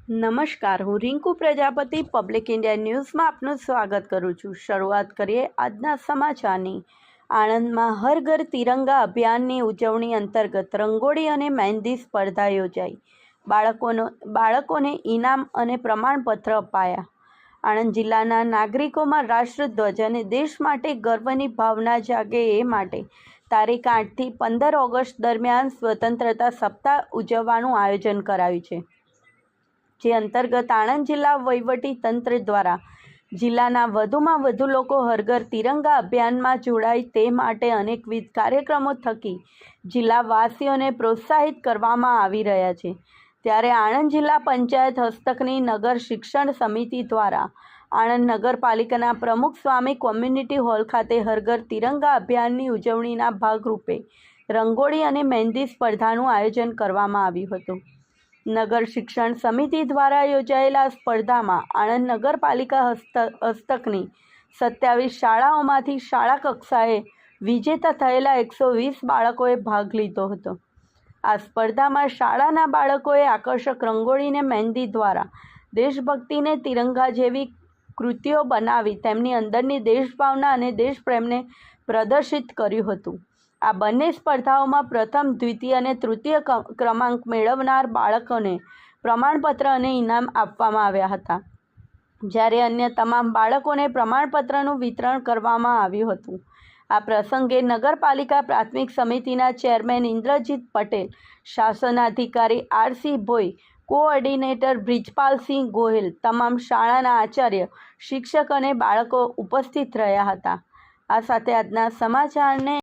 નમસ્કાર, હું Rinku Prajapati public India ન્યૂઝમાં આપનું સ્વાગત કરું છું। શરૂઆત કરીએ આજના સમાચારની। આણંદમાં હર ઘર તિરંગા અભિયાનની ઉજવણી અંતર્ગત રંગોળી અને મહેંદી સ્પર્ધા યોજાઈ। બાળકોને ઇનામ અને પ્રમાણપત્ર અપાયા। આણંદ જિલ્લાના નાગરિકોમાં રાષ્ટ્રધ્વજ અને દેશ માટે ગર્વની ભાવના જાગે એ માટે તારીખ 8થી 15 ઓગસ્ટ દરમિયાન સ્વતંત્રતા સપ્તાહ ઉજવવાનું આયોજન કરાયું છે, જે અંતર્ગત આણંદ જિલ્લા વહીવટી તંત્ર દ્વારા જિલ્લાના વધુમાં વધુ લોકો હર ઘર તિરંગા અભિયાનમાં જોડાય તે માટે અનેકવિધ કાર્યક્રમો થકી જિલ્લાવાસીઓને પ્રોત્સાહિત કરવામાં આવી રહ્યા છે। ત્યારે આણંદ જિલ્લા પંચાયત હસ્તકની નગર શિક્ષણ સમિતિ દ્વારા આણંદ નગરપાલિકાના પ્રમુખ સ્વામી કોમ્યુનિટી હોલ ખાતે હર ઘર તિરંગા અભિયાનની ઉજવણીના ભાગરૂપે રંગોળી અને મહેંદી સ્પર્ધાનું આયોજન કરવામાં આવ્યું હતું। નગર શિક્ષણ સમિતિ દ્વારા યોજાયેલા સ્પર્ધામાં આણંદ નગરપાલિકા હસ્તકની 27 શાળાઓમાંથી શાળા કક્ષાએ વિજેતા થયેલા 120 બાળકોએ ભાગ લીધો હતો। આ સ્પર્ધામાં શાળાના બાળકોએ આકર્ષક રંગોળીને મહેંદી દ્વારા દેશભક્તિને તિરંગા જેવી કૃતિઓ બનાવી તેમની અંદરની દેશભાવના અને દેશપ્રેમને પ્રદર્શિત કર્યું હતું। આ બંને સ્પર્ધાઓમાં પ્રથમ, દ્વિતીય અને તૃતીય ક્રમાંક મેળવનાર બાળકોને પ્રમાણપત્ર અને ઇનામ આપવામાં આવ્યા હતા, જ્યારે અન્ય તમામ બાળકોને પ્રમાણપત્રનું વિતરણ કરવામાં આવ્યું હતું। આ પ્રસંગે નગરપાલિકા પ્રાથમિક સમિતિના ચેરમેન ઇન્દ્રજીત પટેલ, શાસનાધિકારી RC ભોઈ, કોઓર્ડિનેટર બ્રિજપાલસિંહ ગોહિલ, તમામ શાળાના આચાર્ય, શિક્ષક અને બાળકો ઉપસ્થિત રહ્યા હતા। આ સાથે આજના સમાચારને